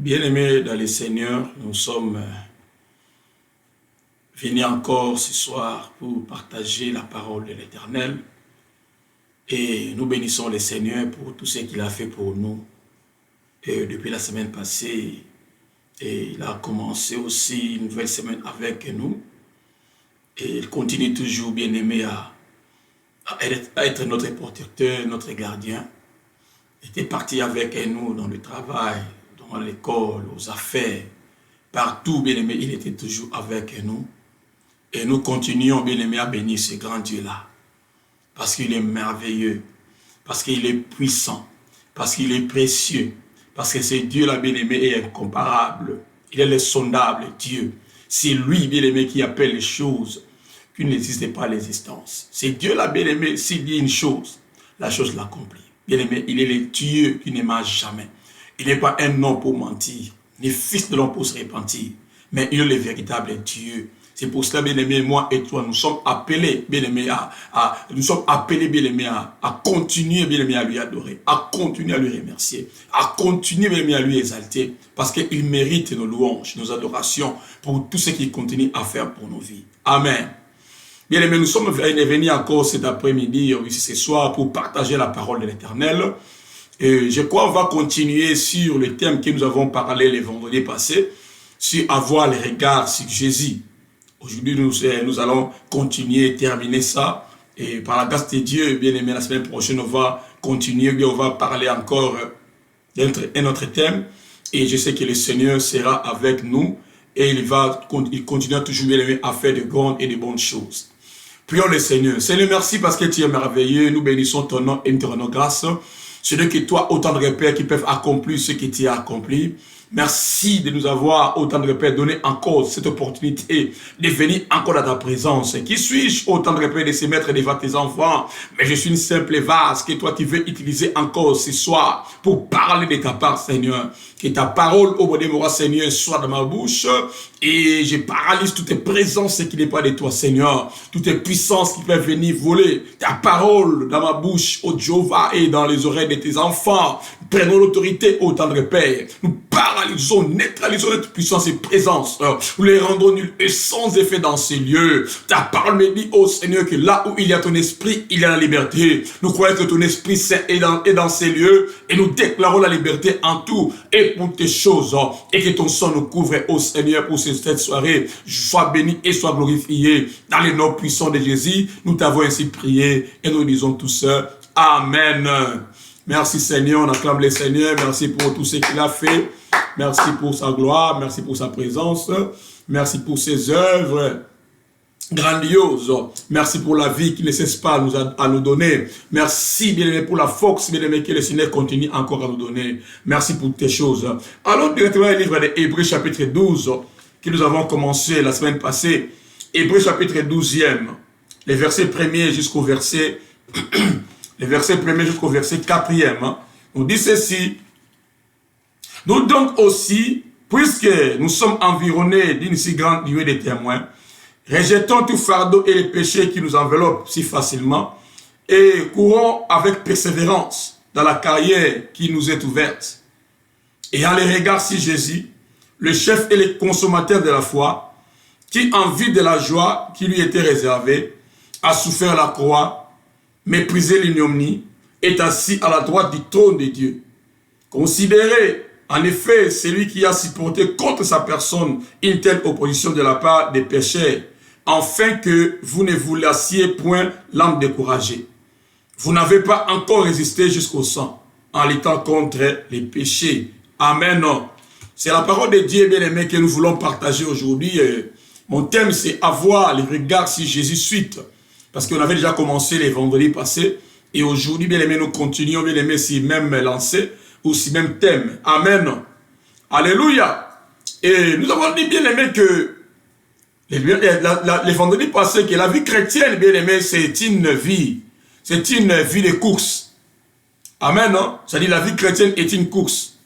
Bien-aimés dans le Seigneur, nous sommes venus encore ce soir pour partager la parole de l'Éternel et nous bénissons le Seigneur pour tout ce qu'il a fait pour nous. Et depuis la semaine passée, et il a commencé aussi une nouvelle semaine avec nous et il continue toujours, bien-aimé, à être notre protecteur, notre gardien. Il était parti avec nous dans le travail, dans l'école, aux affaires, partout, bien-aimé, il était toujours avec nous. Et nous continuons, bien-aimé, à bénir ce grand Dieu-là. Parce qu'il est merveilleux, parce qu'il est puissant, parce qu'il est précieux, parce que ce Dieu-là, bien-aimé, est incomparable. Il est le sondable Dieu. C'est lui, bien-aimé, qui appelle les choses qui n'existaient pas à l'existence. C'est Dieu-là, bien-aimé, s'il dit une chose, la chose l'accomplit. Bien-aimé, il est le Dieu qui ne ment jamais. Il n'est pas un homme pour mentir, ni fils de l'homme pour se repentir, mais il est le véritable Dieu. C'est pour cela, bien-aimé, moi et toi, nous sommes appelés, bien-aimé, à continuer, bien-aimé, à lui adorer, à continuer à lui remercier, à continuer, bien-aimé, à lui exalter, parce qu'il mérite nos louanges, nos adorations, pour tout ce qu'il continue à faire pour nos vies. Amen. Bien-aimé, nous sommes venus encore cet après-midi, ici ce soir, pour partager la parole de l'Éternel. Et je crois qu'on va continuer sur le thème que nous avons parlé les vendredis passés, sur avoir le regard sur Jésus. Aujourd'hui, nous allons continuer, terminer ça. Et par la grâce de Dieu, bien aimé, la semaine prochaine, on va continuer, on va parler encore d'un autre thème. Et je sais que le Seigneur sera avec nous. Et il continuera toujours, bien aimé, à faire de grandes et de bonnes choses. Prions le Seigneur. Seigneur, merci parce que tu es merveilleux. Nous bénissons ton nom et nous te rendons grâce. C'est que toi, autant de repères qui peuvent accomplir ce que tu as accompli. Merci de nous avoir, autant de repères, donné encore cette opportunité de venir encore dans ta présence. Qui suis-je, autant de repères, de se mettre devant tes enfants? Mais je suis une simple vase que toi tu veux utiliser encore ce soir pour parler de ta part, Seigneur. Que ta parole, au bout de moi, Seigneur, soit dans ma bouche et je paralyse toute présence qui n'est pas de toi, Seigneur. Toute puissance qui peut venir voler ta parole dans ma bouche, ô Jéhovah, et dans les oreilles de tes enfants. Prenons l'autorité, ô tendre Père. Nous paralysons, neutralisons notre puissance et présence. Nous les rendons nuls et sans effet dans ces lieux. Ta parole me dit, ô Seigneur, que là où il y a ton esprit, il y a la liberté. Nous croyons que ton esprit saint est dans ces lieux et nous déclarons la liberté en tout et pour tes choses. Et que ton sang nous couvre, ô Seigneur, pour cette soirée. Sois béni et sois glorifié. Dans les noms puissants de Jésus, nous t'avons ainsi prié et nous disons tous Amen. Merci Seigneur, on acclame le Seigneur, merci pour tout ce qu'il a fait, merci pour sa gloire, merci pour sa présence, merci pour ses œuvres grandioses, merci pour la vie qu'il ne cesse pas à nous donner, merci bien-aimé pour la force bien-aimé que le Seigneur continue encore à nous donner, merci pour tes choses. Alors directement le livre de Hébreux chapitre 12, que nous avons commencé la semaine passée, Hébreux chapitre 12e, les versets 1er jusqu'au verset... Le verset 1er jusqu'au verset 4e, nous dit ceci. Nous donc aussi, puisque nous sommes environnés d'une si grande nuée de témoins, rejetons tout fardeau et les péchés qui nous enveloppent si facilement et courons avec persévérance dans la carrière qui nous est ouverte. Ayant les regards sur Jésus, le chef et le consommateur de la foi, qui en vue de la joie qui lui était réservée, a souffert la croix, méprisé l'ignominie, est assis à la droite du trône de Dieu. Considérez, en effet, celui qui a supporté contre sa personne une telle opposition de la part des pécheurs, afin que vous ne vous lassiez point l'âme découragée. Vous n'avez pas encore résisté jusqu'au sang, en luttant contre les péchés. Amen. C'est la parole de Dieu, bien-aimé, que nous voulons partager aujourd'hui. Mon thème, c'est avoir les regards sur Jésus suite. Parce qu'on avait déjà commencé les vendredis passés. Et aujourd'hui, bien aimé, nous continuons, bien aimé, si même lancé ou si même thème. Amen. Alléluia. Et nous avons dit, bien aimé, que les vendredis passés, que la vie chrétienne, bien aimé, c'est une vie. C'est une vie de course. Amen. C'est-à-dire, la vie chrétienne est une course.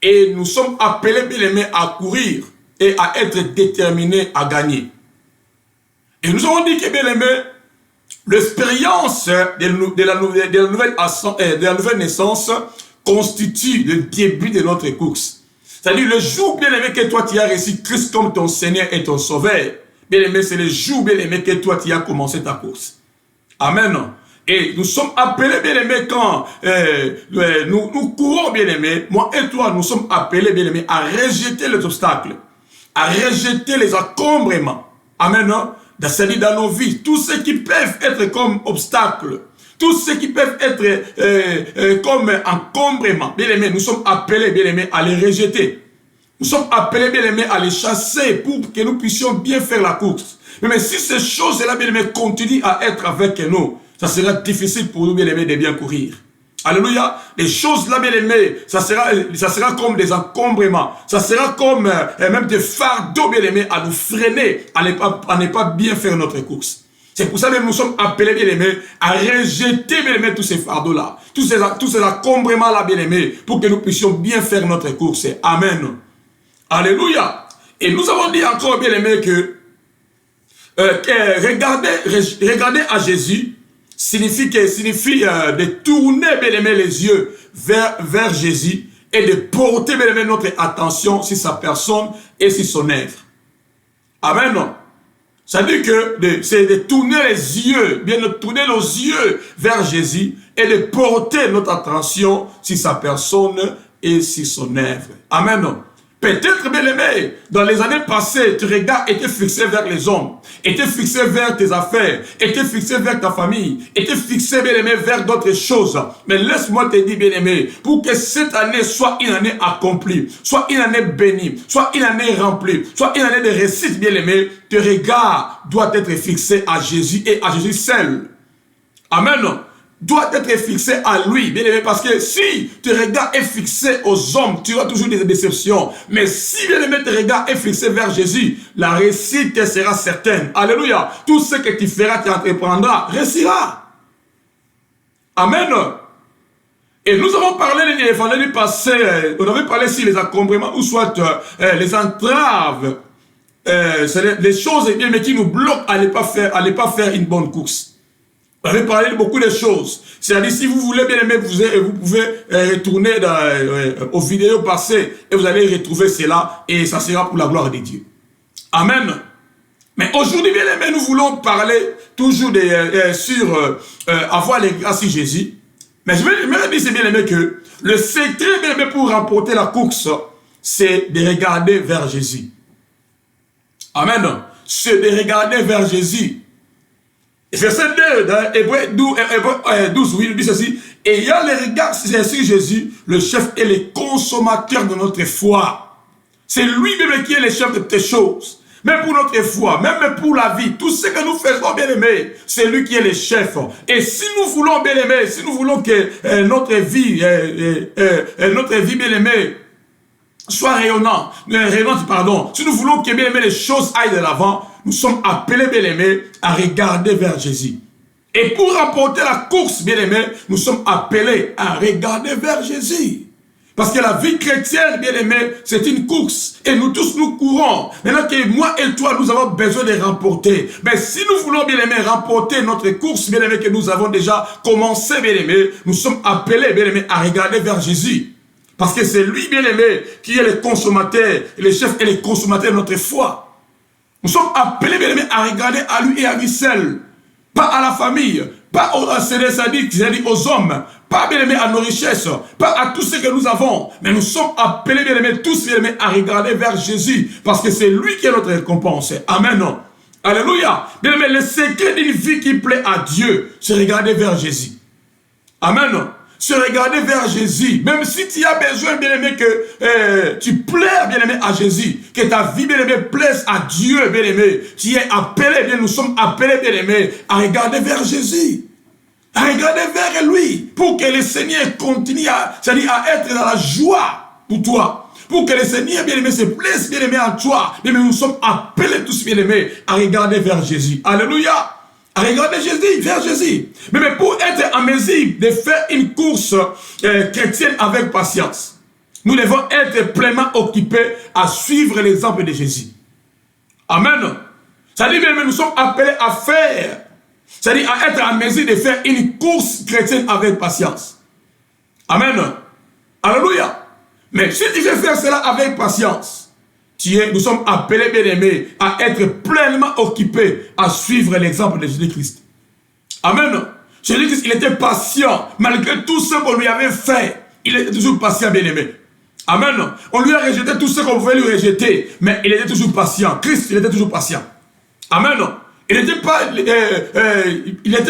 Et nous sommes appelés, bien aimé, à courir et à être déterminés à gagner. Et nous avons dit que, bien aimé, l'expérience de la nouvelle naissance constitue le début de notre course. C'est-à-dire le jour, bien aimé, que toi tu as reçu Christ comme ton Seigneur et ton Sauveur. Bien aimé, c'est le jour, bien aimé, que toi tu as commencé ta course. Amen. Et nous sommes appelés, bien aimé, quand nous courons, bien aimé, moi et toi, nous sommes appelés, bien aimé, à rejeter les obstacles, à rejeter les encombrements. Amen. C'est-à-dire dans nos vies, tous ceux qui peuvent être comme obstacles, tous ceux qui peuvent être comme encombrements, bien aimé, nous sommes appelés, bien aimé, à les rejeter. Nous sommes appelés, bien aimé, à les chasser pour que nous puissions bien faire la course. Mais si ces choses-là, bien aimé, continuent à être avec nous, ça sera difficile pour nous, bien aimé, de bien courir. Alléluia. Les choses là, bien aimé, ça sera comme des encombrements. Ça sera comme même des fardeaux, bien aimé, à nous freiner, à ne pas bien faire notre course. C'est pour ça que nous sommes appelés, bien aimés, à rejeter, bien aimé, tous ces fardeaux-là, tous ces encombrements-là, bien aimés, pour que nous puissions bien faire notre course. Amen. Alléluia. Et nous avons dit encore, bien aimé, que regarder à Jésus signifie de tourner, bien aimé, les yeux vers Jésus et de porter, bien aimé, notre attention sur sa personne et sur son œuvre. Amen. Ça veut dire que c'est de tourner les yeux, bien de tourner nos yeux vers Jésus et de porter notre attention sur sa personne et sur son œuvre. Amen. Peut-être, bien aimé, dans les années passées, ton regard était fixé vers les hommes, était fixé vers tes affaires, était fixé vers ta famille, était fixé, bien aimé, vers d'autres choses. Mais laisse-moi te dire, bien aimé, pour que cette année soit une année accomplie, soit une année bénie, soit une année remplie, soit une année de réussite, bien aimé, ton regard doit être fixé à Jésus et à Jésus seul. Amen. Doit être fixé à lui, bien aimé, parce que si ton regard est fixé aux hommes, tu auras toujours des déceptions. Mais si, bien aimé, ton regard est fixé vers Jésus, la réussite sera certaine. Alléluia. Tout ce que tu feras, tu entreprendras, réussira. Amen. Et nous avons parlé les vendredis passé, on avait parlé sur les encombrements ou soit les entraves, c'est les choses, bien aimé, qui nous bloquent à ne pas faire une bonne course. On avait parlé de beaucoup de choses. C'est-à-dire, si vous voulez, bien aimé, vous pouvez retourner aux vidéos passées et vous allez retrouver cela et ça sera pour la gloire de Dieu. Amen. Mais aujourd'hui, bien aimé, nous voulons parler toujours sur avoir les grâces sur Jésus. Mais je me dis, c'est bien aimé que le secret, bien aimé, pour remporter la course, c'est de regarder vers Jésus. Amen. C'est de regarder vers Jésus. Verset 2, dans Hébreux 12, oui, il dit ceci. Ayant les regards sur Jésus, le chef et le consommateur de notre foi. C'est lui-même qui est le chef de toutes choses. Même pour notre foi, même pour la vie, tout ce que nous faisons, bien aimé, c'est lui qui est le chef. Et si nous voulons, bien aimé, si nous voulons que notre vie, bien aimé, soit rayonnante, pardon, si nous voulons que, bien aimé, les choses aillent de l'avant, nous sommes appelés, bien aimés, à regarder vers Jésus. Et pour remporter la course, bien aimé, nous sommes appelés à regarder vers Jésus. Parce que la vie chrétienne, bien aimé, c'est une course. Et nous tous, nous courons. Maintenant que moi et toi, nous avons besoin de remporter. Mais si nous voulons, bien aimé, remporter notre course, bien aimé, que nous avons déjà commencé, bien aimé, nous sommes appelés, bien aimé, à regarder vers Jésus. Parce que c'est lui, bien aimé, qui est le consommateur, le chef et le consommateur de notre foi. Nous sommes appelés, bien aimé, à regarder à lui et à lui seul. Pas à la famille, pas aux hommes, pas, bien aimé, à nos richesses, pas à tout ce que nous avons. Mais nous sommes appelés, bien aimé, tous, bien aimé, à regarder vers Jésus. Parce que c'est lui qui est notre récompense. Amen. Alléluia. Bien aimé, le secret d'une vie qui plaît à Dieu, c'est regarder vers Jésus. Amen. Se regarder vers Jésus, même si tu as besoin, bien aimé, que tu plaies, bien aimé, à Jésus, que ta vie, bien aimé, plaise à Dieu, bien aimé, tu es appelé, bien, nous sommes appelés, bien aimé, à regarder vers Jésus, à regarder vers lui, pour que le Seigneur continue c'est-à-dire à être dans la joie pour toi, pour que le Seigneur, bien aimé, se plaise, bien aimé, en toi, bien aimé, nous sommes appelés tous, bien aimé, à regarder vers Jésus. Alléluia. À regarder Jésus, vers Jésus. Mais pour être en mesure de faire une course chrétienne avec patience, nous devons être pleinement occupés à suivre l'exemple de Jésus. Amen. C'est-à-dire, nous sommes appelés à faire, c'est-à-dire à être en mesure de faire une course chrétienne avec patience. Amen. Alléluia. Mais si tu veux faire cela avec patience, nous sommes appelés, bien-aimés, à être pleinement occupés à suivre l'exemple de Jésus-Christ. Amen. Jésus-Christ, il était patient, malgré tout ce qu'on lui avait fait. Il était toujours patient, bien-aimé. Amen. On lui a rejeté tout ce qu'on pouvait lui rejeter, mais il était toujours patient. Christ, il était toujours patient. Amen. Il n'était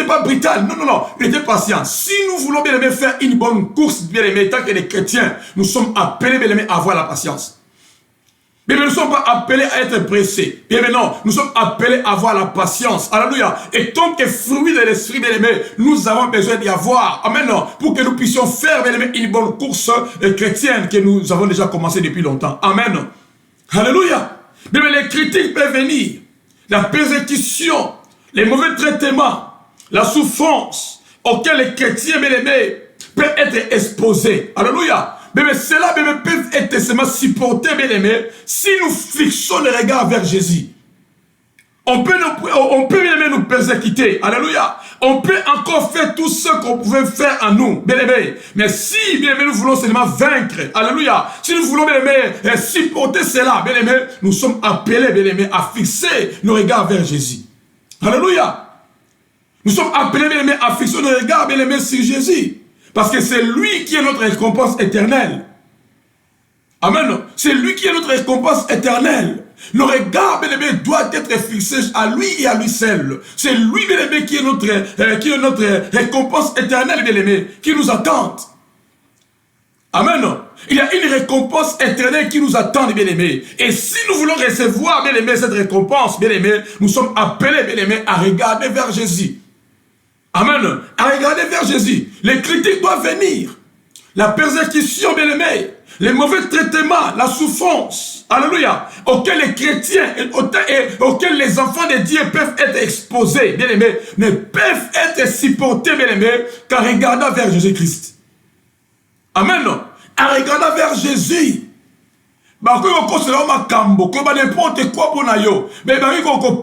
pas brutal. Non, non, non. Il était patient. Si nous voulons, bien aimé, faire une bonne course, bien aimé, tant que les chrétiens, nous sommes appelés, bien aimé, à avoir la patience. Mais nous ne sommes pas appelés à être pressés. Bien aimé, non. Nous sommes appelés à avoir la patience. Alléluia. Et tant que fruit de l'esprit, bien aimé, nous avons besoin d'y avoir. Amen. Pour que nous puissions faire, bien aimé, une bonne course chrétienne que nous avons déjà commencé depuis longtemps. Amen. Alléluia. Bien aimé, les critiques peuvent venir. La persécution, les mauvais traitements, la souffrance auxquels les chrétiens, bien aimés, peuvent être exposés. Alléluia. Mais cela peut être seulement supporté, bien aimé, si nous fixons le regard vers Jésus. On peut bien aimé nous persécuter. Alléluia. On peut encore faire tout ce qu'on pouvait faire en nous, bien aimé. Mais si, bien aimé, nous voulons seulement vaincre, alléluia. Si nous voulons, bien aimé, supporter cela, bien aimé, nous sommes appelés, bien aimé, à fixer nos regards vers Jésus. Alléluia. Nous sommes appelés, bien aimé, à fixer nos regards, bien aimé, sur Jésus. Parce que c'est lui qui est notre récompense éternelle. Amen. C'est lui qui est notre récompense éternelle. Le regard, bien aimé, doit être fixé à lui et à lui seul. C'est lui, bien aimé, qui est notre récompense éternelle, bien aimé, qui nous attend. Amen. Il y a une récompense éternelle qui nous attend, bien aimé. Et si nous voulons recevoir, bien aimé, cette récompense, bien aimé, nous sommes appelés, bien aimé, à regarder vers Jésus. Amen. À regarder vers Jésus. Les critiques doivent venir. La persécution, bien aimé. Les mauvais traitements, la souffrance, alléluia, auxquels les chrétiens et auxquels les enfants de Dieu peuvent être exposés, bien aimés, ne peuvent être supportés, bien aimés, qu'en regardant vers Jésus-Christ. Amen. En regardant vers Jésus. N'importe quoi pour nous, mais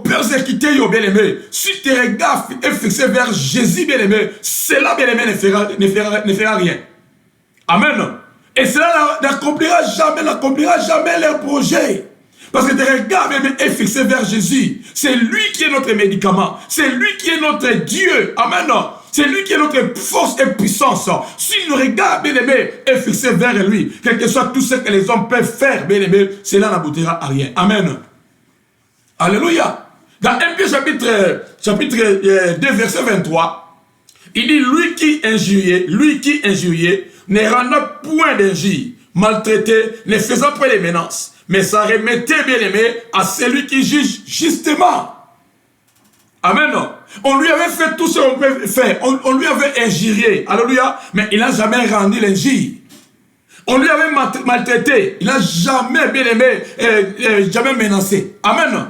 persécuter, bien aimé. Si tes regards est fixé vers Jésus, bien aimé, cela, bien aimé, ne fera rien. Amen. Et cela n'accomplira jamais leur projet. Parce que tes regards, bien aimé, est fixé vers Jésus. C'est lui qui est notre médicament. C'est lui qui est notre Dieu. Amen. C'est lui qui est notre force et puissance. Si le regard, bien aimé, est fixé vers lui, quel que soit tout ce que les hommes peuvent faire, bien aimé, cela n'aboutira à rien. Amen. Alléluia. Dans 1 Pierre chapitre 2, verset 23, il dit, lui qui injuriait, ne rendant point d'injure, maltraité, ne faisant point les menaces, mais ça remettait, bien aimé, à celui qui juge justement. Amen. On lui avait fait tout ce qu'on peut faire. On lui avait injurié. Alléluia. Mais il n'a jamais rendu l'injure. On lui avait maltraité. Il n'a jamais, bien aimé, jamais menacé. Amen.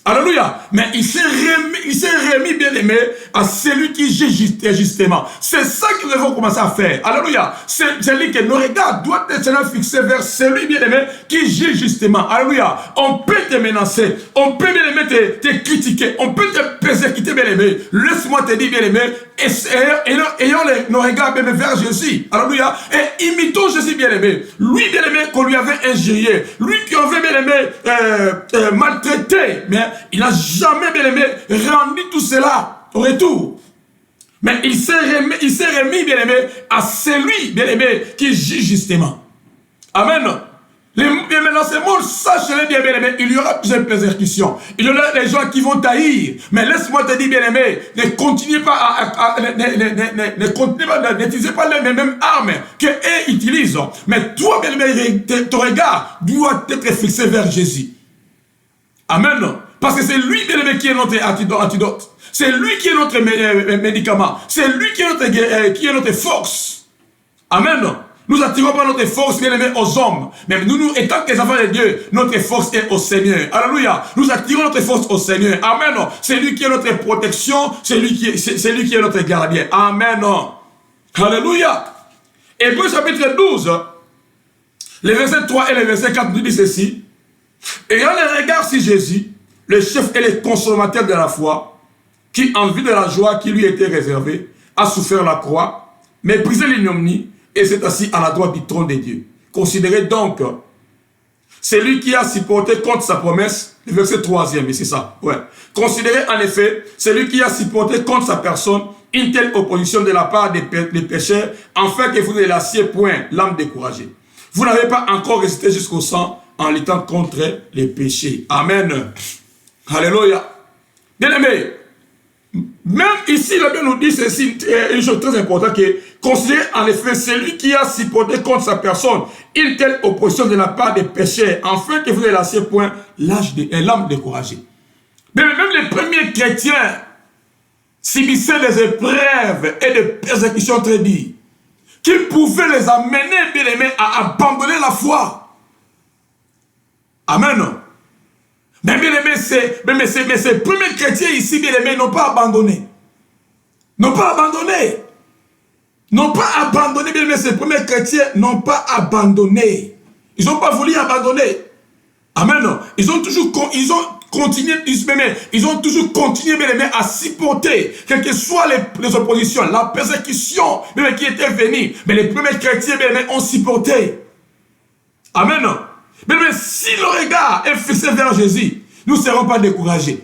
Alléluia. Mais il s'est remis, bien aimé, à celui qui juge justement. C'est ça que nous devons commencer à faire. Alléluia. C'est lui que nos regards doivent être fixés vers celui, bien aimé, qui juge justement. Alléluia. On peut te menacer. On peut, bien aimé, te critiquer. On peut te persécuter, bien aimé. Laisse-moi te dire, bien aimé, ayons nos regards, bien aimé, vers Jésus. Alléluia. Et imitons Jésus, bien aimé. Lui, bien aimé, qu'on lui avait injurié. Lui qui avait, bien aimé, maltraité. Mais il n'a jamais, bien aimé, rendu tout cela au retour. Mais il s'est remis, bien aimé, à celui, bien aimé, qui juge justement. Amen. Dans ce monde, sachez-le bien, bien aimé, il y aura plusieurs persécutions. Il y aura des gens qui vont taillir. Mais laisse-moi te dire, bien aimé, ne continuez pas n'utilisez pas les mêmes armes qu'eux utilisent. Mais toi, bien aimé, ton regard doit être fixé vers Jésus. Amen. Parce que c'est lui, bien aimé, qui est notre antidote. C'est lui qui est notre médicament. C'est lui qui est notre force. Amen. Nous attirons pas notre force, bien aimé, aux hommes. Mais nous, étant que les enfants de Dieu, notre force est au Seigneur. Alléluia. Nous attirons notre force au Seigneur. Amen. C'est lui qui est notre protection. C'est lui qui est notre gardien. Amen. Alléluia. Hébreux chapitre 12, les versets 3 et les versets 4 nous disent ceci. Ayant les regards sur Jésus, le chef et le consommateur de la foi, qui, en vue de la joie qui lui était réservée, a souffert la croix, méprisé l'ignominie, et s'est assis à la droite du trône de Dieu. Considérez donc celui qui a supporté contre sa promesse, le verset 3e, et c'est ça, ouais. Considérez en effet celui qui a supporté contre sa personne une telle opposition de la part des pécheurs, afin que vous ne lassiez point l'âme découragée. Vous n'avez pas encore résisté jusqu'au sang en luttant contre les péchés. Amen. Alléluia. Bien-aimés, même ici, la Bible nous dit ceci, une chose très importante, que considérez en effet celui qui a supporté contre sa personne une telle opposition de la part des pécheurs, afin que vous ne lassiez point l'âme découragée. Mais même les premiers chrétiens subissaient des épreuves et des persécutions très dures, qui pouvaient les amener, bien aimés, à abandonner la foi. Amen. Mais bien aimé, ces premiers chrétiens ici, bien aimés, n'ont pas abandonné. N'ont pas abandonné. N'ont pas abandonné, bien aimé, ces premiers chrétiens n'ont pas abandonné. Ils n'ont pas voulu abandonner. Amen. Ils ont toujours continué, ils ont toujours continué, bien aimé, à supporter, quelles que soient les oppositions, la persécution, bien aimé, qui était venue. Mais les premiers chrétiens, bien aimé, ont supporté. Amen. Mais si le regard est fixé vers Jésus, nous ne serons pas découragés.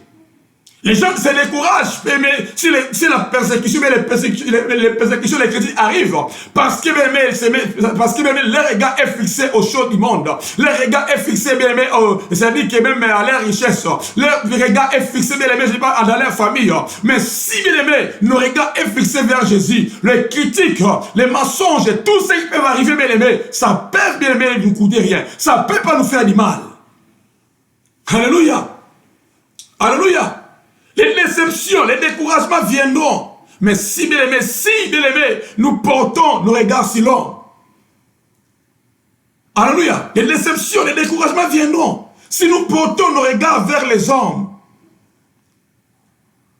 Les gens se découragent, mais si la persécution, les persécutions, les critiques arrivent, parce que leur regard est fixé aux choses du monde. Leur regard est fixé, c'est-à-dire que même à leur richesse. Leur regard est fixé, je ne sais pas, dans leur famille. Mais si, nos regards est fixé vers Jésus, les critiques, les mensonges, tout ce qui peut arriver, ça peut, nous coûter rien. Ça ne peut pas nous faire du mal. Alléluia. Alléluia. Les déceptions, les découragements viendront. Mais si, bien aimé, nous portons nos regards sur l'homme. Alléluia. Les déceptions, les découragements viendront. Si nous portons nos regards vers les hommes.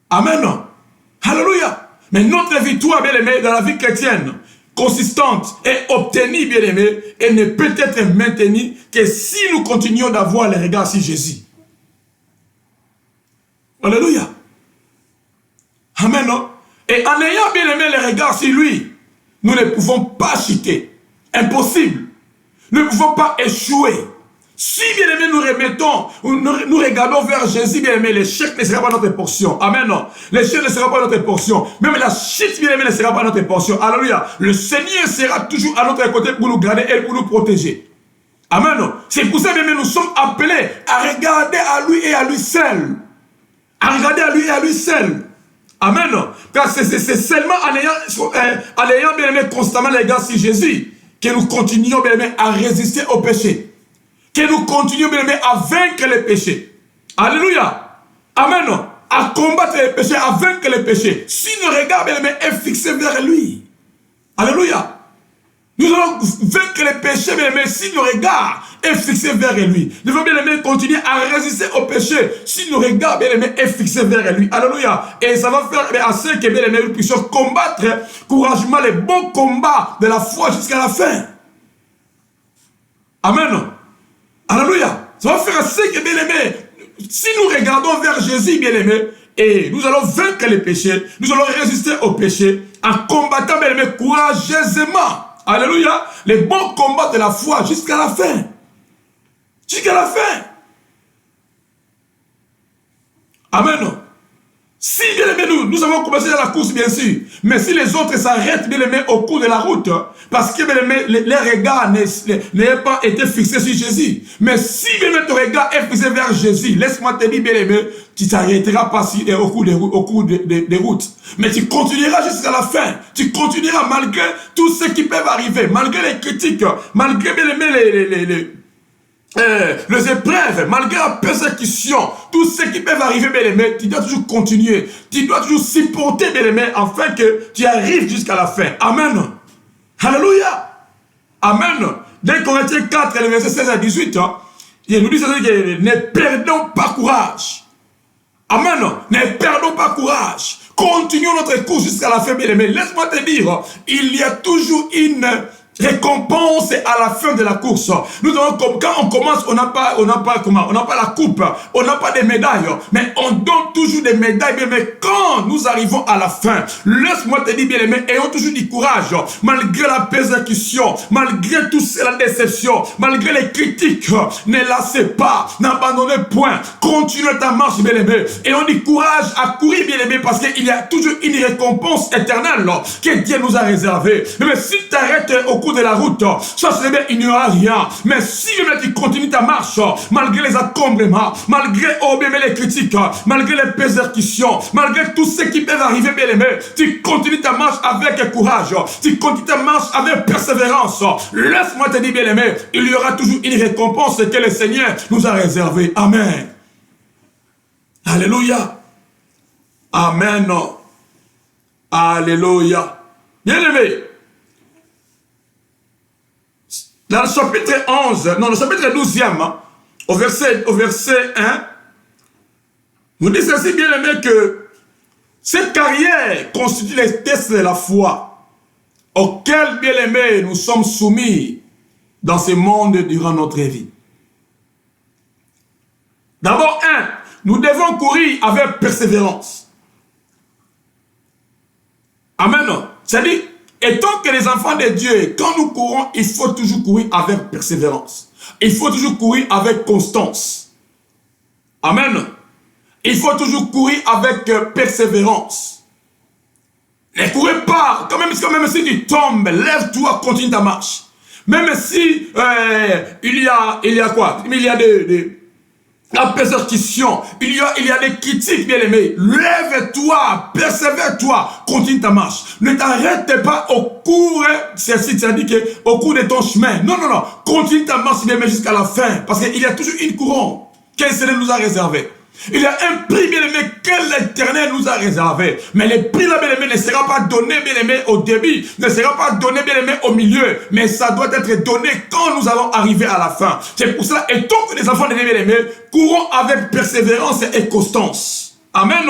Amen. Alléluia. Mais notre victoire, bien aimé, dans la vie chrétienne, consistante et obtenue, bien aimé, elle ne peut être maintenue que si nous continuons d'avoir les regards sur Jésus. Alléluia. Amen. Et en ayant bien aimé les regards sur lui, nous ne pouvons pas chuter. Impossible. Nous ne pouvons pas échouer. Si bien aimé nous regardons vers Jésus, bien aimé, l'échec ne sera pas notre portion. Amen. L'échec ne sera pas notre portion. Même la chute, bien aimé, ne sera pas notre portion. Alléluia. Le Seigneur sera toujours à notre côté pour nous garder et pour nous protéger. Amen. C'est pour ça, bien aimé, nous sommes appelés à regarder à lui et à lui seul. À regarder à lui et à lui seul. Amen. Car c'est seulement en ayant bien aimé constamment les regards sur Jésus que nous continuons bien aimé à résister au péché. Que nous continuons bien aimé à vaincre les péchés. Alléluia. Amen. À combattre les péchés, à vaincre les péchés. Si nos regards bien aimé est fixé vers lui. Alléluia. Nous allons vaincre les péchés, bien aimé, si nos regards est fixé vers lui. Nous devons bien aimé continuer à résister au péché si nos regards bien aimé est fixé vers lui. Alléluia. Et ça va faire à ceux qui bien aimé nous puissions combattre courageusement les bons combats de la foi jusqu'à la fin. Amen. Alléluia. Ça va faire à ceux qui bien aimé, si nous regardons vers Jésus bien aimé, et nous allons vaincre les péchés, nous allons résister au péché en combattant bien aimé courageusement. Alléluia. Les bons combats de la foi jusqu'à la fin. Jusqu'à la fin. Amen. Si, bien aimé, nous avons commencé dans la course, bien sûr. Mais si les autres s'arrêtent, bien aimé, au cours de la route, parce que, bien aimé, les regards n'aient pas été fixés sur Jésus. Mais si, bien aimé, ton regard est fixé vers Jésus, laisse-moi te dire, bien aimé, tu ne t'arrêteras pas au cours des routes. Mais tu continueras jusqu'à la fin. Tu continueras malgré tout ce qui peut arriver, malgré les critiques, malgré, bien aimé, les épreuves, malgré la persécution, tout ce qui peut arriver, bien aimé, tu dois toujours continuer. Tu dois toujours supporter, bien aimé, afin que tu arrives jusqu'à la fin. Amen. Alléluia. Amen. Dans Corinthiens 4, verset 16 à 18, il nous dit que ne perdons pas courage. Amen. Ne perdons pas courage. Continuons notre course jusqu'à la fin, bien aimé. Laisse-moi te dire, il y a toujours une récompense à la fin de la course. Nous avons, quand on commence, on n'a pas la coupe, on n'a pas de médailles, mais on donne toujours des médailles. Mais quand nous arrivons à la fin, laisse-moi te dire, bien aimé, ayons toujours du courage, malgré la persécution, malgré toute la déception, malgré les critiques. Ne lassez pas, n'abandonnez point, continuez ta marche, bien aimé. Ayons du courage à courir, bien aimé, parce qu'il y a toujours une récompense éternelle que Dieu nous a réservée. Mais si tu t'arrêtes au cours de la route, ça serait bien, il n'y aura rien. Mais si tu continues ta marche, malgré les accomblements, malgré les critiques, malgré les persécutions, malgré tout ce qui peut arriver, bien aimé, tu continues ta marche avec courage, tu continues ta marche avec persévérance. Laisse-moi te dire, bien aimé, il y aura toujours une récompense que le Seigneur nous a réservée. Amen. Alléluia. Amen. Alléluia. Bien aimé, dans le chapitre 11, non, le chapitre 12e, au verset 1, nous dit ceci, bien aimé, que cette carrière constitue les tests de la foi auxquels, bien aimé, nous sommes soumis dans ce monde durant notre vie. D'abord, nous devons courir avec persévérance. Amen. C'est-à-dire, étant que les enfants de Dieu, quand nous courons, il faut toujours courir avec persévérance. Il faut toujours courir avec constance. Amen. Il faut toujours courir avec persévérance. Ne courez pas. Quand même si tu tombes, lève-toi, continue ta marche. Même si il y a quoi? Il y a la persécution, il y a des critiques, bien aimés. Lève-toi, persévère-toi, continue ta marche. Ne t'arrête pas au cours, c'est-à-dire au cours de ton chemin. Non, continue ta marche, bien aimé, jusqu'à la fin. Parce qu'il y a toujours une couronne qu'un Seigneur nous a réservée. Il y a un prix, bien aimé, que l'Éternel nous a réservé. Mais le prix, là, bien aimé, ne sera pas donné, bien aimé, au début. Ne sera pas donné, bien aimé, au milieu. Mais ça doit être donné quand nous allons arriver à la fin. C'est pour cela, et tant que les enfants de Dieu, bien aimé, courons avec persévérance et constance. Amen.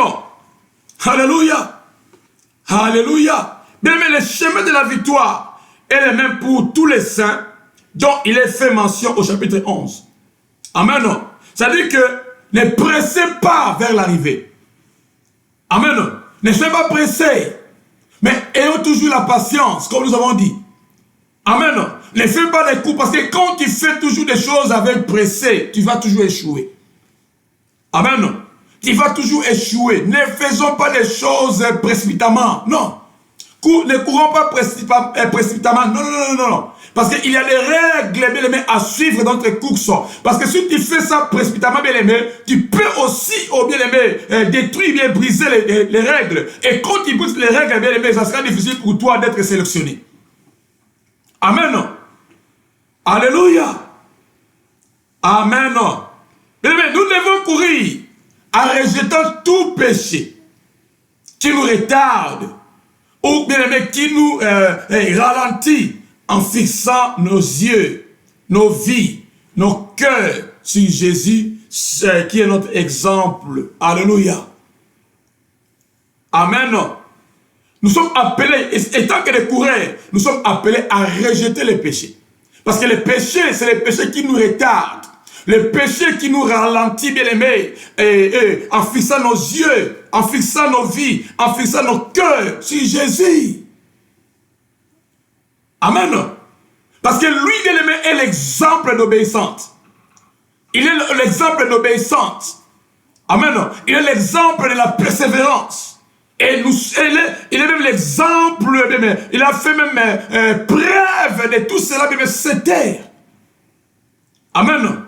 Alléluia. Alléluia. Bien aimé, le chemin de la victoire est le même pour tous les saints dont il est fait mention au chapitre 11. Amen. C'est-à-dire que ne pressez pas vers l'arrivée. Amen. Ne soyez pas pressés. Mais ayons toujours la patience, comme nous avons dit. Amen. Ne fais pas des coups, parce que quand tu fais toujours des choses avec pressé, tu vas toujours échouer. Amen. Tu vas toujours échouer. Ne faisons pas des choses précipitamment. Non. Ne courons pas précipitamment. Non. Parce qu'il y a des règles, bien aimé, à suivre dans tes courses. Parce que si tu fais ça précipitamment, bien aimé, tu peux aussi, bien aimé, détruire, bien briser les règles. Et quand tu brises les règles, bien aimé, ça sera difficile pour toi d'être sélectionné. Amen. Alléluia. Amen. Bien aimé, nous devons courir en rejetant tout péché qui nous retarde ou bien aimé qui nous ralentit, en fixant nos yeux, nos vies, nos cœurs sur Jésus, qui est notre exemple. Alléluia. Amen. Nous sommes appelés, étant que des coureurs, nous sommes appelés à rejeter les péchés. Parce que les péchés, c'est les péchés qui nous retardent. Les péchés qui nous ralentissent, bien aimés, en fixant nos yeux, en fixant nos vies, en fixant nos cœurs sur Jésus. Amen. Parce que lui, bien aimé, est l'exemple d'obéissance. Il est l'exemple d'obéissance. Amen. Il est l'exemple de la persévérance. Et il est même l'exemple, il a fait même preuve de tout cela, même cette terre. Amen.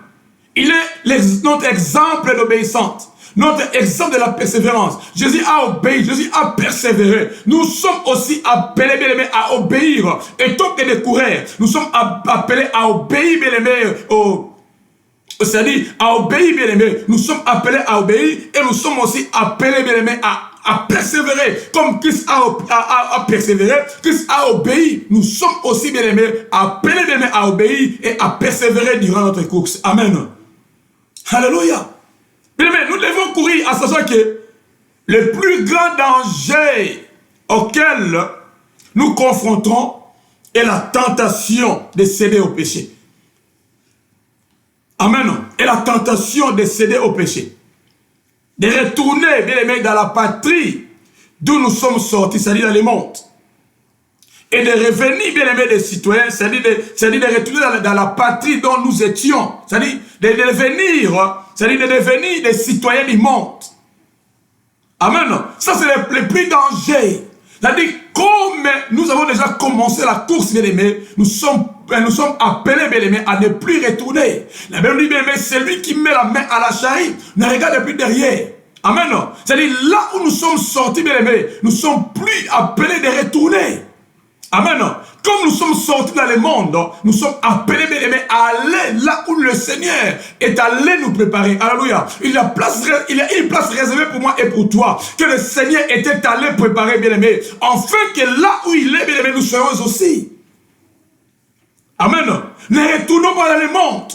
Il est notre exemple d'obéissance. Notre exemple de la persévérance. Jésus a obéi, Jésus a persévéré. Nous sommes aussi appelés, bien aimés, à obéir. Et tant que des coureurs, nous sommes appelés à obéir, bien aimés, c'est-à-dire à obéir, bien aimés. Nous sommes appelés à obéir et nous sommes aussi appelés, bien aimés, à persévérer. Comme Christ a persévéré, Christ a obéi. Nous sommes aussi, bien aimés, appelés, bien aimés, à obéir et à persévérer durant notre course. Amen. Alléluia. Bien aimé, nous devons courir en sachant que le plus grand danger auquel nous confrontons et la tentation de céder au péché. Amen. Et la tentation de céder au péché. De retourner, bien aimé, dans la patrie d'où nous sommes sortis, c'est-à-dire dans le monde. Et de revenir, bien aimé, des citoyens, c'est-à-dire de retourner dans la patrie dont nous étions. C'est-à-dire de devenir des citoyens du monde. Amen. Ça, c'est le plus danger. C'est-à-dire, comme nous avons déjà commencé la course, bien aimé, nous sommes appelés, bien aimé, à ne plus retourner. La Bible dit, bien aimé, celui qui met la main à la charrue ne regarde plus derrière. Amen. C'est-à-dire, là où nous sommes sortis, bien aimé, nous ne sommes plus appelés de retourner. Amen. Comme nous sommes sortis dans le monde, nous sommes appelés, bien aimés, à aller là où le Seigneur est allé nous préparer. Alléluia. Il y a une place réservée pour moi et pour toi, que le Seigneur était allé préparer, bien aimé, afin que là où il est, bien aimé, nous serons aussi. Amen. Ne retournons pas dans le monde.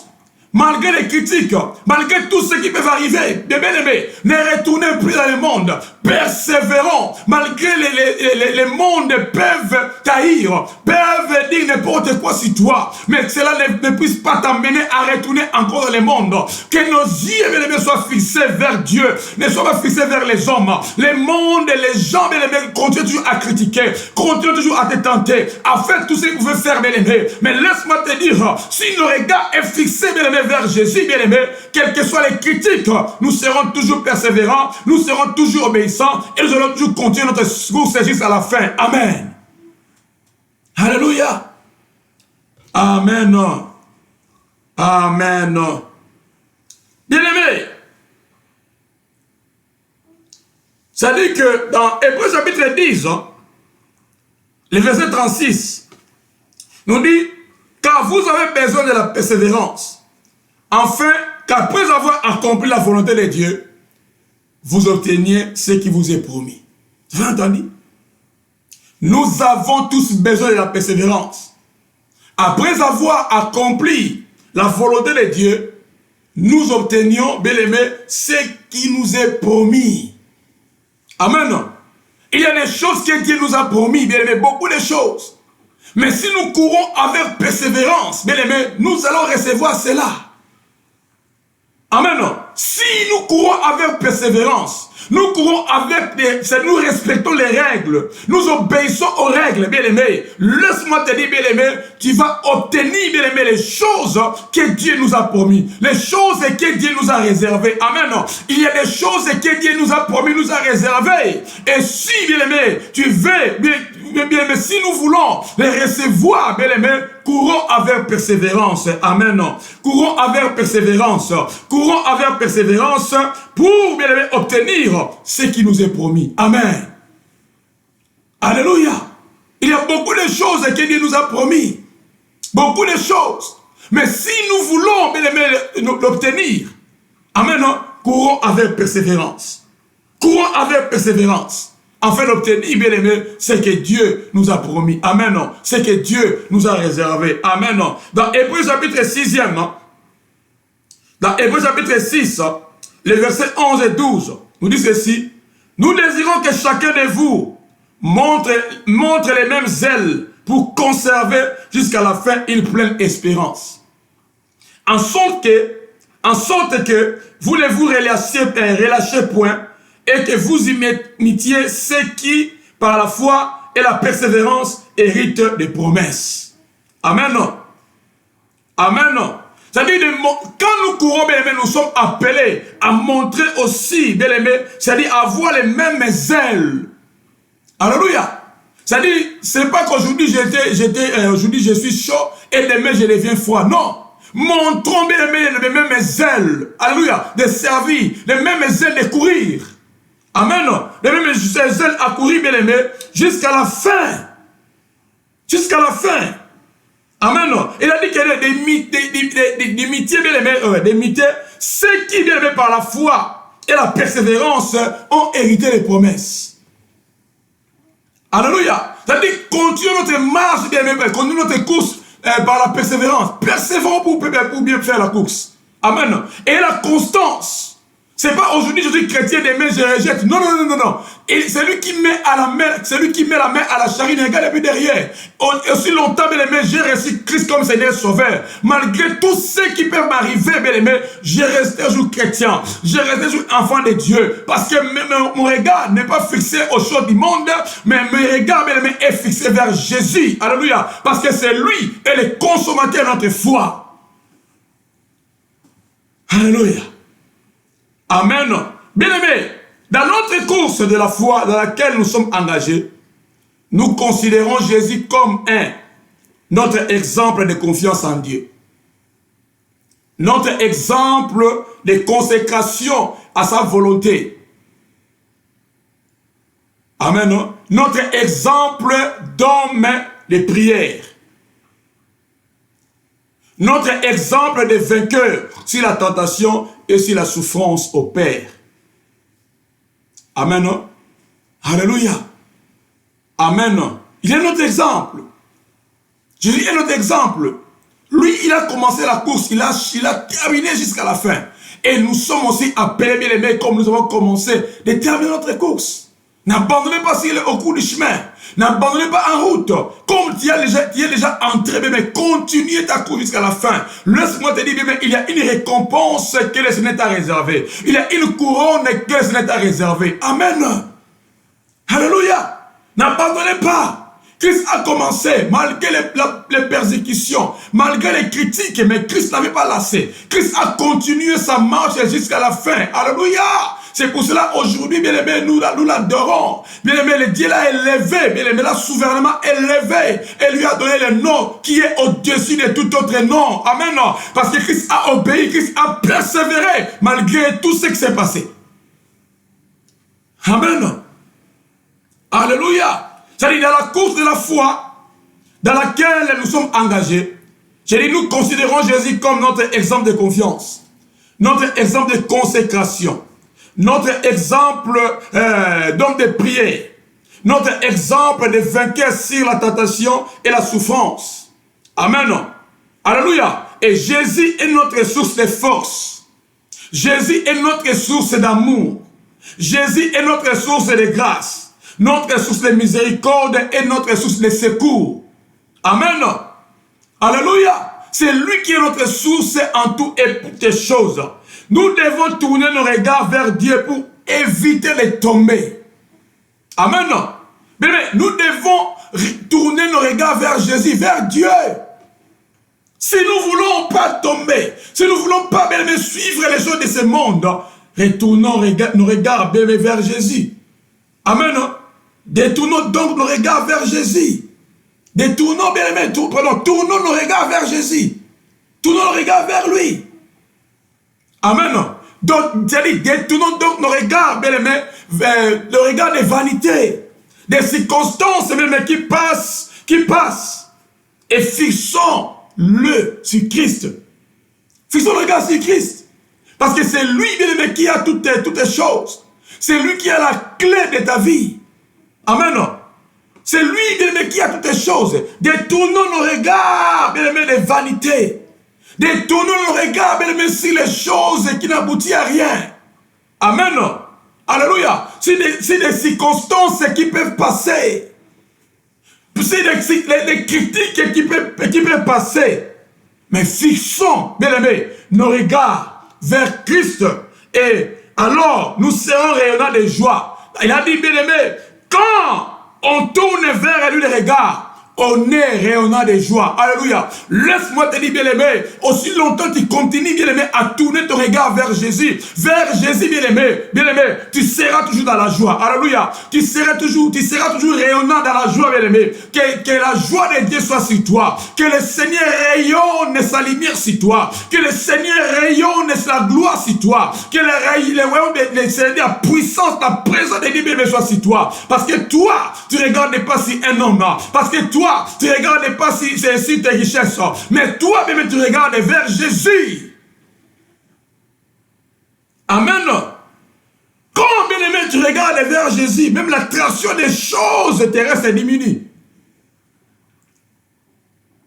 Malgré les critiques, malgré tout ce qui peut arriver, bien aimés, ne retournez plus dans le monde. Persévérons, malgré les mondes peuvent taillir, peuvent dire n'importe quoi sur toi, mais cela ne puisse pas t'amener à retourner encore dans le monde. Que nos yeux, bien aimés, soient fixés vers Dieu, ne soient pas fixés vers les hommes. Les mondes et les gens, bien aimés, continuent toujours à critiquer, continuent toujours à te tenter, à faire tout ce que vous pouvez faire, bien aimés. Mais laisse-moi te dire, si le regard est fixé, bien aimé, vers Jésus, bien aimé, quelles que soient les critiques, nous serons toujours persévérants, nous serons toujours obéissants et nous allons toujours continuer notre course jusqu'à la fin. Amen. Alléluia. Amen. Amen. Bien aimé, ça dit que dans Hébreux chapitre 10, le verset 36, nous dit, car vous avez besoin de la persévérance, afin qu'après avoir accompli la volonté de Dieu, vous obteniez ce qui vous est promis. Vous avez entendu? Nous avons tous besoin de la persévérance. Après avoir accompli la volonté de Dieu, nous obtenions, bien aimé, ce qui nous est promis. Amen. Il y a des choses que Dieu nous a promis, bien aimé, beaucoup de choses. Mais si nous courons avec persévérance, bien aimé, nous allons recevoir cela. Amen. Si nous courons avec persévérance, nous courons avec nous respectons les règles, nous obéissons aux règles, bien aimé. Laisse-moi te dire, bien aimé, tu vas obtenir, bien aimé, les choses que Dieu nous a promis, les choses que Dieu nous a réservées. Amen. Il y a des choses que Dieu nous a promis, nous a réservées. Et si, bien aimé, tu veux, bien aimé, si nous voulons les recevoir, bien aimé, courons avec persévérance. Amen. Courons avec persévérance. Courons avec persévérance pour, bien aimé, obtenir ce qui nous est promis. Amen. Alléluia. Il y a beaucoup de choses que Dieu nous a promis. Beaucoup de choses. Mais si nous voulons, bien aimé, l'obtenir, amen, courons avec persévérance. Courons avec persévérance. Afin d'obtenir, bien aimé, ce que Dieu nous a promis. Amen. Ce que Dieu nous a réservé. Amen. Dans Hébreux chapitre 6e, dans Hébreux chapitre 6, les versets 11 et 12, nous dit ceci. Nous désirons que chacun de vous montre les mêmes ailes pour conserver jusqu'à la fin une pleine espérance. En sorte que vous ne vous relâchez point, et que vous imitiez ceux qui, par la foi et la persévérance, héritent des promesses. Amen. Amen. C'est-à-dire, quand nous courons, bien aimé, nous sommes appelés à montrer aussi, bien aimé, c'est-à-dire avoir les mêmes ailes. Alléluia. C'est-à-dire, ce n'est pas qu'aujourd'hui aujourd'hui je suis chaud et demain je deviens froid. Non. Montrons, bien aimé, les mêmes ailes. Alléluia. De servir, les mêmes ailes de courir. Amen. Les mêmes ailes à courir, bien aimé, jusqu'à la fin. Jusqu'à la fin. Amen. Il a dit qu'il y a des métiers, bien aimé, des métiers, ceux qui, bien aimé, par la foi et la persévérance, ont hérité les promesses. Alléluia. C'est-à-dire, continuons notre marche, bien aimé, continuons notre course par la persévérance. Persévérons pour bien faire la course. Amen. Et la constance. C'est pas aujourd'hui je suis chrétien des mains, je rejette. Non, non, non, non, non. Et c'est lui qui met à la main, c'est lui qui met la main à la charine, regarde et puis derrière. Aussi longtemps, bien aimé, j'ai reçu Christ comme Seigneur Sauveur. Malgré tout ce qui peut m'arriver, bien aimé, j'ai resté toujours chrétien. J'ai resté toujours enfant de Dieu. Parce que mon regard n'est pas fixé aux choses du monde, mais mon regard, bien aimé, est fixé vers Jésus. Alléluia. Parce que c'est lui et le consommateur de notre foi. Alléluia. Amen. Bien-aimés, dans notre course de la foi dans laquelle nous sommes engagés, nous considérons Jésus comme notre exemple de confiance en Dieu. Notre exemple de consécration à sa volonté. Amen. Notre exemple d'homme de prière. Notre exemple de vainqueur sur la tentation et sur la souffrance au Père. Amen. Alléluia. Amen. Il est notre exemple. Jésus est notre exemple. Lui, il a commencé la course, il a terminé jusqu'à la fin. Et nous sommes aussi appelés, bien aimés, comme nous avons commencé, de terminer notre course. N'abandonnez pas s'il est au cours du chemin. N'abandonnez pas en route. Comme tu es déjà entré, mais continuez ta course jusqu'à la fin. Laisse-moi te dire, mais il y a une récompense que le Seigneur t'a réservée. Il y a une couronne que le Seigneur t'a réservée. Amen. Alléluia. N'abandonnez pas. Christ a commencé, malgré les persécutions, malgré les critiques, mais Christ n'avait pas lassé. Christ a continué sa marche jusqu'à la fin. Alléluia. C'est pour cela, aujourd'hui, bien aimé, nous l'adorons. Bien aimé, le Dieu l'a élevé, bien aimé, l'a souverainement élevé. Et lui a donné le nom qui est au-dessus de tout autre nom. Amen. Parce que Christ a obéi, Christ a persévéré, malgré tout ce qui s'est passé. Amen. Alléluia. C'est-à-dire, dans la course de la foi, dans laquelle nous sommes engagés, nous considérons Jésus comme notre exemple de confiance, notre exemple de consécration, notre exemple d'homme de prière, notre exemple de vainqueur sur la tentation et la souffrance. Amen. Alléluia. Et Jésus est notre source de force. Jésus est notre source d'amour. Jésus est notre source de grâce, notre source de miséricorde et notre source de secours. Amen. Alléluia. C'est lui qui est notre source en tout et pour toutes choses. Nous devons tourner nos regards vers Dieu pour éviter les tombées. Amen. Mais nous devons tourner nos regards vers Jésus, vers Dieu. Si nous ne voulons pas tomber, si nous ne voulons pas bien suivre les choses de ce monde, retournons nos regards bien vers Jésus. Amen. Détournons donc nos regards vers Jésus. Détournons bien aimé, tournons nos regards vers Jésus. Tournons nos regards vers lui. Amen. Donc, détournons donc nos regards, bien aimé, vers le regard des vanités, des circonstances même qui passent. Et fixons-le sur Christ. Fixons le regard sur Christ. Parce que c'est lui, bien aimé, qui a toutes les choses. C'est lui qui a la clé de ta vie. Amen. C'est lui, bien aimé, qui a toutes les choses. Détournons nos regards, bien aimé, des vanités. Détournons nos regards, bien aimé, sur les choses qui n'aboutissent à rien. Amen. Alléluia. C'est des circonstances qui peuvent passer. C'est des critiques qui peuvent passer. Mais fixons, bien aimé, nos regards vers Christ. Et alors, nous serons rayonnants de joie. Il a dit, bien aimé, quand on tourne vers lui les regards, on est rayonnant de joie. Alléluia. Laisse-moi te dire, bien-aimé, aussi longtemps tu continues, bien-aimé, à tourner ton regard vers Jésus. Vers Jésus, bien-aimé, tu seras toujours dans la joie. Alléluia. Tu seras toujours rayonnant dans la joie, bien-aimé. Que la joie de Dieu soit sur toi. Que le Seigneur rayonne sa lumière sur toi. Que le Seigneur rayonne sa gloire sur toi. Que le royaume de Seigneur, la puissance, la présence de Dieu, bien-aimé, soit sur toi. Parce que toi, tu ne regardes pas si un homme. Parce que toi, tu ne regardes pas si tes richesses, mais toi même tu regardes vers Jésus. Amen. Quand bien aimé tu regardes vers Jésus, même l'attraction des choses terrestres diminue.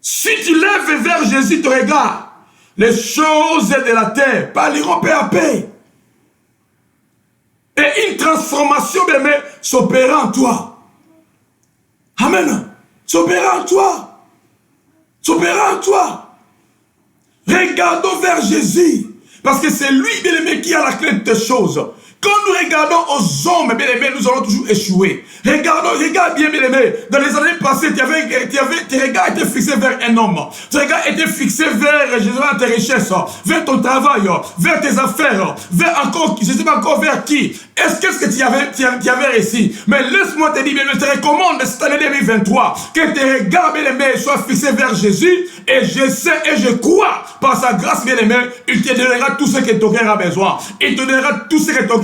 Si tu lèves vers Jésus ton regard, les choses de la terre parleront peu à peu. Et une transformation, bien aimé, s'opéra en toi. Amen. S'opéra en toi. S'opéra en toi. Regardons vers Jésus. Parce que c'est lui, bien aimé, qui a la clé de tes choses. Quand nous regardons aux hommes, bien aimés, nous allons toujours échouer. Regarde bien, bien aimé. Dans les années passées, tes regards étaient fixés vers un homme. Tes regards étaient fixés vers, je sais pas, tes richesses, vers ton travail, vers tes affaires, vers encore, je ne sais pas encore vers qui. Qu'est-ce que tu avais réussi? Mais laisse-moi te dire, je te recommande cette année 2023 que tes regards, bien aimés, soient fixés vers Jésus. Et je sais et je crois, par sa grâce, bien aimé, il te donnera tout ce que ton cœur a besoin. Il te donnera tout ce que ton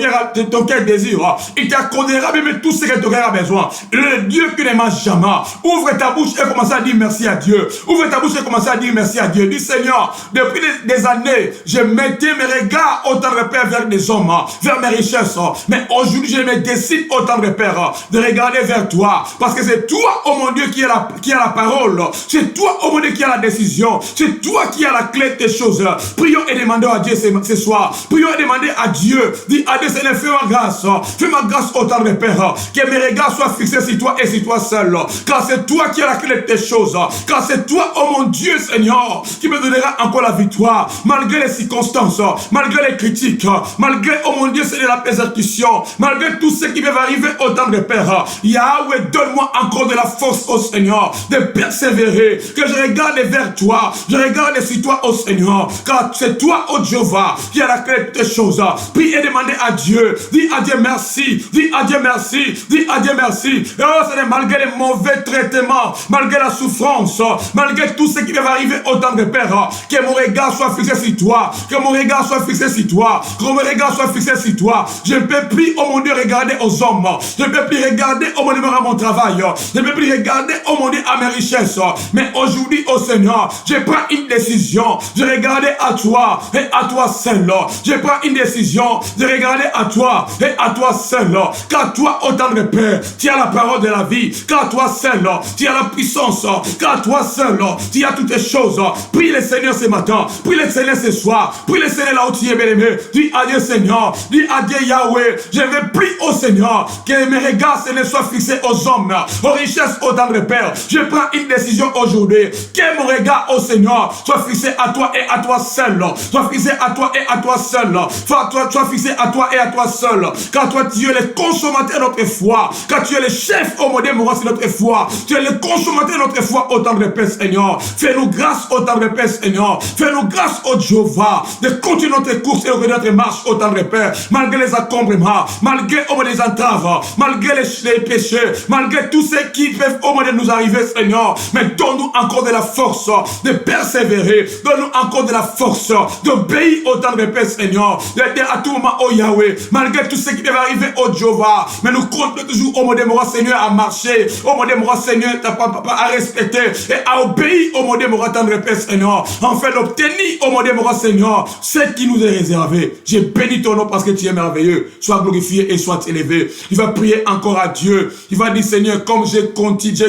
cœur désire. Il t'accordera même tout ce que ton cœur a besoin. Le Dieu qui ne mange jamais. Ouvre ta bouche et commence à dire merci à Dieu. Ouvre ta bouche et commence à dire merci à Dieu. Dis Seigneur, depuis des années, je mettais mes regards autant de repères vers des hommes, vers mes richesses. Mais aujourd'hui, je me décide autant de repères de regarder vers toi. Parce que c'est toi, oh mon Dieu, qui a la parole. C'est toi, oh mon Dieu, qui a la décision. C'est toi qui as la clé des choses. Prions et demandons à Dieu ce soir. Prions et demandons à Dieu. Dis à Dieu, Seigneur, fais ma grâce. Fais ma grâce autant de repères. Que mes regards soient fixés sur toi et sur toi seul. Car c'est toi qui as la clé de tes choses. Car c'est toi, oh mon Dieu, Seigneur, qui me donnera encore la victoire. Malgré les circonstances, malgré les critiques, malgré, oh mon Dieu, Seigneur, la persécution, malgré tout ce qui va arriver autant de repères. Yahweh, donne-moi encore de la force, oh Seigneur, de persévérer. Que je regarde vers toi. Je regarde sur toi, oh Seigneur. Car c'est toi, oh Jéhovah, qui a la clé de tes choses. Prie et demandez à Dieu. Dis à Dieu merci. Dis à Dieu merci. Dis à Dieu merci. Et oh Seigneur, malgré les mauvais traitements, malgré la souffrance, malgré tout ce qui va arriver autant de repères, que mon regard soit fixé sur toi. Que mon regard soit fixé sur toi. Que mon regard soit fixé sur toi. Je ne peux plus, oh mon Dieu, regarder aux hommes. Je ne peux plus regarder, oh mon Dieu, à mon travail. Je ne peux plus regarder, oh mon Dieu, à mes richesses. Mais aujourd'hui, oh Seigneur, je prends une décision. Je regarde à toi et à toi seul. Je prends une décision de regarder à toi et à toi seul. Car toi, autant de Père, tu as la parole de la vie. Car toi seul, tu as la puissance. Car toi seul, tu as toutes les choses. Prie le Seigneur ce matin. Prie le Seigneur ce soir. Prie le Seigneur là où tu es, bien-aimé. Dis à Dieu, Seigneur. Dis à Dieu, Yahweh. Je veux prier au Seigneur que mes regards ne soient fixés aux hommes, aux richesses, autant de Père. Je prends une décision aujourd'hui. Que mon regard, au Seigneur, soit fixé à toi et à toi seul. Soit fixé à toi et à toi seul. Soit fixé à toi et à toi seul. Car toi, tu es le consommateur de notre foi. Car tu es le chef au modèle moral de notre foi. Tu es le consommateur de notre foi autant de paix, Seigneur. Fais-nous grâce autant de paix, Seigneur. Fais-nous grâce, au Jéhovah, de continuer notre course et notre marche autant de paix. Malgré les encombrements, malgré les entraves, malgré les péchés, malgré tout ce qui peuvent au modèle nous arriver, Seigneur. Mais donne-nous encore de la force de persévérer. Donne-nous encore de la force d'obéir autant de paix, Seigneur. D'être à tout moment, oh Yahweh, malgré tout ce qui peut arriver, oh Jéhovah. Mais nous comptons toujours, oh mon Dieu, mon Seigneur, à marcher. Oh mon Dieu, mon Seigneur, à respecter et à obéir, oh mon Dieu, mon tendre paix, Seigneur. Enfin, d'obtenir, oh mon Dieu, mon Seigneur, ce qui nous est réservé. J'ai béni ton nom parce que tu es merveilleux. Sois glorifié et sois élevé. Il va prier encore à Dieu. Il va dire, Seigneur, comme j'ai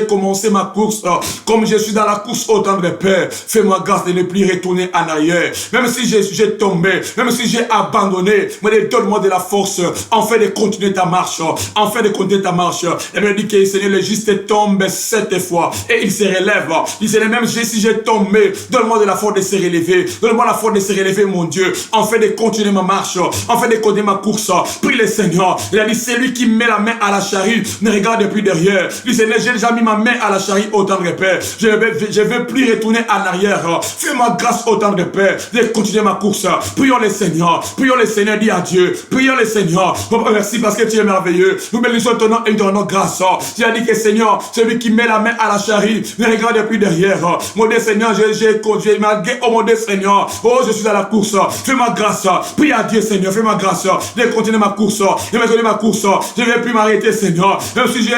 commencé ma course, comme je suis dans la course au temps de paix, fais-moi grâce de ne plus retourner en arrière. Même si j'ai tombé, même si j'ai abandonné, mais donne-moi de la force, enfin de continuer ta marche, enfin de continuer ta marche. Et me dit que Seigneur, le juste tombe 7 fois et il se relève. Il Seigneur, même si j'ai tombé, donne-moi de la force de se relever. Donne-moi la force de se relever, mon Dieu, enfin de continuer ma marche, enfin de continuer ma course. Prie le Seigneur. Il a dit, c'est lui qui met la main à la charrue, ne regarde plus derrière. Il dit, Seigneur, j'ai déjà mis ma main à la charrue au temps de repère. Je veux plus retourner en arrière. Fais-moi grâce au temps de paix de continuer ma course. Prions le Seigneur. Prions le Seigneur, dis à Dieu. Prions le Seigneur. Merci parce que tu es merveilleux. Nous bénissons ton nom et nous te rendons grâce. Tu as dit que Seigneur, celui qui met la main à la charrue ne regarde plus derrière. Mon Dieu Seigneur, j'ai malgré, oh mon Dieu Seigneur, oh je suis à la course. Fais-moi grâce. Prie à Dieu Seigneur, fais-moi grâce de continuer ma course. De me donner ma course. Je ne vais plus m'arrêter Seigneur. Même si j'ai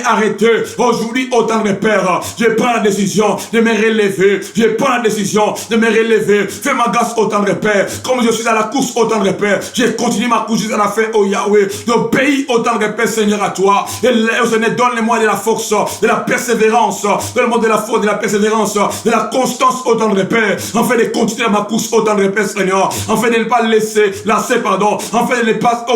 arrêté aujourd'hui autant de père, je prends la décision de me relever. Je prends la décision de me relever. Fais-moi grâce autant de Père. Comme je suis à la course autant de Père, je continue ma couche jusqu'à la fin, oh Yahweh, d'obéir autant de Père Seigneur à toi. Et Seigneur, donne-moi de la force, de la persévérance, donne-moi de la force, de la persévérance, de la constance autant de Père, afin de continuer ma course autant de Père Seigneur, afin de ne pas lasser, afin de ne pas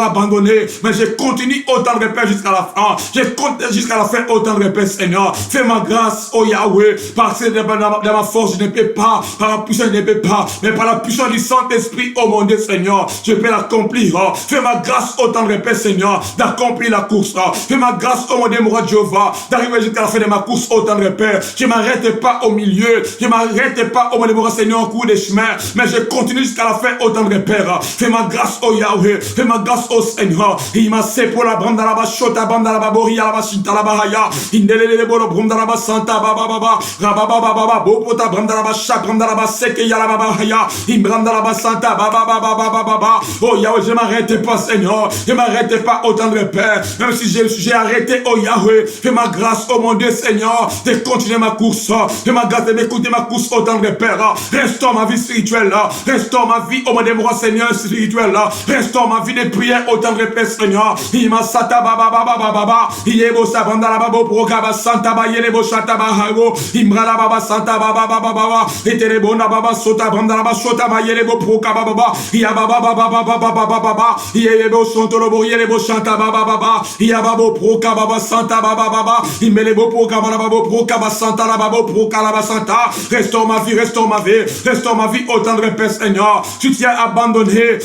abandonner, mais je continue autant de Père jusqu'à la fin, je continue jusqu'à la fin autant de Père Seigneur. Fais ma grâce, oh Yahweh, parce que dans ma force je ne peux pas, par la puissance je ne peux pas, mais par la puissance du Saint-Esprit, oh mon Dieu Seigneur, je peux l'accomplir. Fais ma grâce autant de Père Seigneur, d'accomplir la course. Fais ma grâce, oh mon Dieu, mon roi Jéhovah, d'arriver jusqu'à la fin de ma course autant de Père. Je ne m'arrête pas au milieu, je ne m'arrête pas, oh mon Dieu, mon roi Seigneur, au cours des chemins, mais je continue jusqu'à la fin autant de Père. Fais ma grâce, oh Yahweh, fais ma grâce, oh Seigneur. Il m'a fait pour la bande à la bachota, bande à la baboria, la bachinta, la bahaya, indélé bolo, brum à la basanta, baba baba, rababa baba, bopota, bram à la bacha, bram à la baseke, yala babaya, imbram à la basanta, baba baba baba baba. Oh Yahweh, je ne m'arrête pas, Seigneur, je ne m'arrête pas autant de Père, même si j'ai arrêté, oh Yahweh, fais ma grâce, oh mon Dieu Seigneur, de continuer ma course, fais ma grâce d'écouter ma course autant de Père, restaure ma vie spirituelle, restaure ma vie, oh mon Dieu, mon Seigneur spirituel, restaure ma vie de prière autant de Père Seigneur, ima sata baba baba baba, yebo sabanda la babo prokaba santa ba yelebo shata ba hago, imra la baba santa baba baba baba, etere bona baba sota banda la ba shota ba yelebo prokaba baba, ya baba baba baba baba baba, yebo sontolo bo yelebo shanta baba baba, ya babo prokaba baba santa baba baba, imelebo prokaba la babo prokaba santa la babo prokaba la santa, restaure ma vie, restaure ma vie, restaure ma vie autant de Père Seigneur. Tu as abandonné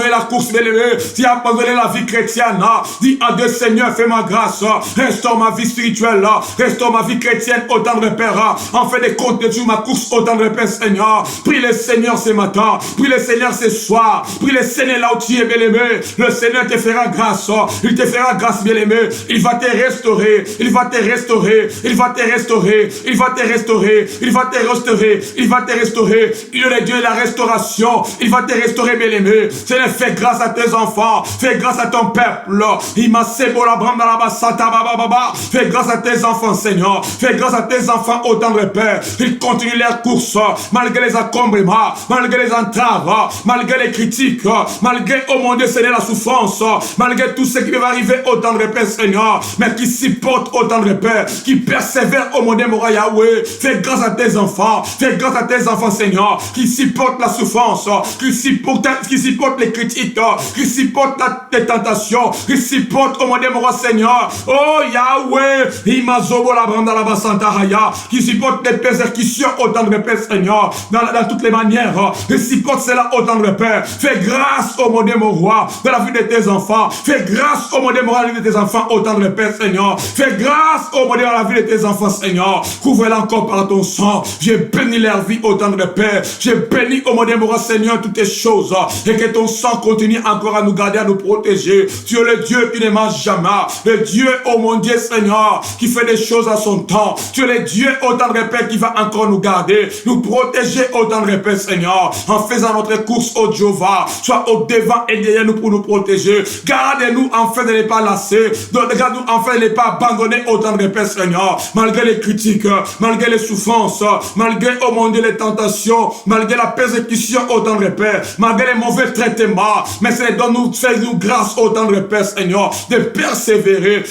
la course belle, tu as abandonné la vie chrétienne. Dis à Dieu Seigneur, fais ma grâce, restaure ma vie spirituelle, restaure ma vie chrétienne autant de Père, en fait de continuer ma course autant de Père Seigneur. Prie le Seigneur ce matin, prie le Seigneur ce soir, prie le Seigneur là où tu es bien-aimé. Le Seigneur te fera grâce, il te fera grâce bien-aimé, il va te restaurer, il va te restaurer, il va te restaurer, il va te restaurer, il va te restaurer, il va te restaurer. Il est le Dieu de la restauration, il va te restaurer bien-aimé. Seigneur, fais grâce à tes enfants, fais grâce à ton peuple. Il m'a sebo la brame dans la basata baba baba. Fais grâce à tes enfants, Seigneur, fais grâce à tes enfants autant de Père. Ils continuent leur course malgré les encombrements, malgré les entraves, malgré les critiques, malgré, oh mon Dieu, Seigneur, la souffrance, malgré tout ce qui va arriver autant de Père, Seigneur, mais qui supportent autant de Père, qui persévèrent, oh mon Dieu, mon roi Yahweh. Fais grâce à tes enfants, fais grâce à tes enfants, Seigneur, qui supportent la souffrance, qui supportent les critiques, qui supportent les tentations, qui supportent, oh mon Dieu, mon roi Seigneur, oh Yahweh, Imazobo la branda la basanta haya, qui supportent les persécutions autant de Père, Seigneur, dans toutes les manières, qui supportent cela autant de Père. Fais grâce, oh mon Dieu, mon roi, de la vie de tes enfants. Fais grâce, oh mon Dieu, mon roi, de la vie de tes enfants autant de Père, Seigneur. Fais grâce, oh mon Dieu, à la vie de tes enfants, Seigneur. Couvre-la encore par ton sang. J'ai béni leur vie autant de Père. J'ai béni, oh mon Dieu, mon roi, Seigneur, toutes les choses. Et que ton sang continue encore à nous garder, à nous protéger. Tu es le Dieu qui ne mange jamais. Le Dieu, oh mon Dieu, Seigneur, qui fait des choses à son temps. Tu es le Dieu autant de Père qui va encore nous garder, nous protéger autant de Père, Seigneur, en faisant notre course au Jéhovah. Sois au devant et derrière nous pour nous protéger. Garde-nous afin de ne pas lasser. Garde-nous afin de ne pas abandonner autant de Père, Seigneur, malgré les critiques, malgré les souffrances, malgré, oh mon Dieu, les tentations, malgré la persécution autant de Père, malgré les mauvais traitements. Mais Seigneur, donne-nous, fais-nous grâce autant de Père, Seigneur, de persévérer,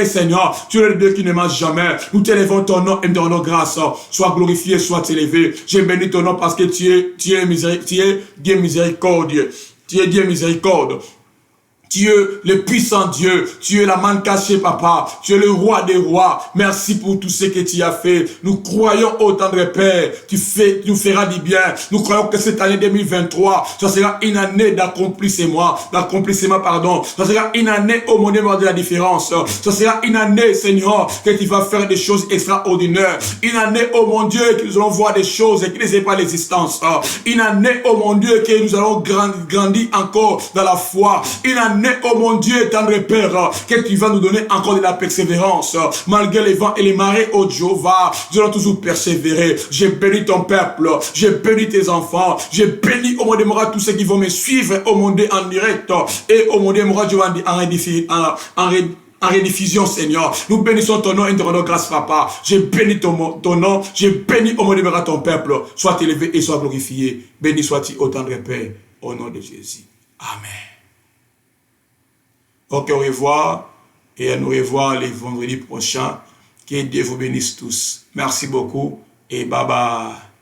Seigneur. Tu es le Dieu qui ne mange jamais. Nous t'élevons ton nom et nous donnons grâce. Sois glorifié, sois élevé. J'ai béni ton nom parce que tu es Dieu miséricordieux. Tu es Dieu miséricorde. Tu es le puissant Dieu. Tu es la manne cachée, papa. Tu es le roi des rois. Merci pour tout ce que tu as fait. Nous croyons au tendre Père. Tu nous feras du bien. Nous croyons que cette année 2023, ça sera une année d'accomplissement. Ça sera une année au monde de la différence. Ça sera une année, Seigneur, que tu vas faire des choses extraordinaires. Une année, oh mon Dieu, que nous allons voir des choses et qui n'ont pas l'existence. Une année, oh mon Dieu, que nous allons grandir encore dans la foi. Une année, oh mon Dieu, tendre Père, que tu vas nous donner encore de la persévérance. Malgré les vents et les marées, oh Jéhovah, nous allons toujours persévérer. J'ai béni ton peuple, j'ai béni tes enfants, j'ai béni, oh mon Dieu, tous ceux qui vont me suivre, oh mon Dieu, en direct, et oh mon Dieu, en rediffusion, Seigneur. Nous bénissons ton nom et nous rendons grâce, papa. J'ai béni ton nom, j'ai béni, oh mon Dieu, ton peuple. Sois élevé et sois glorifié. Béni sois-tu, ô tendre Père, au nom de Jésus. Amen. Ok, au revoir et à nous revoir les vendredis prochains. Que Dieu vous bénisse tous. Merci beaucoup et bye bye.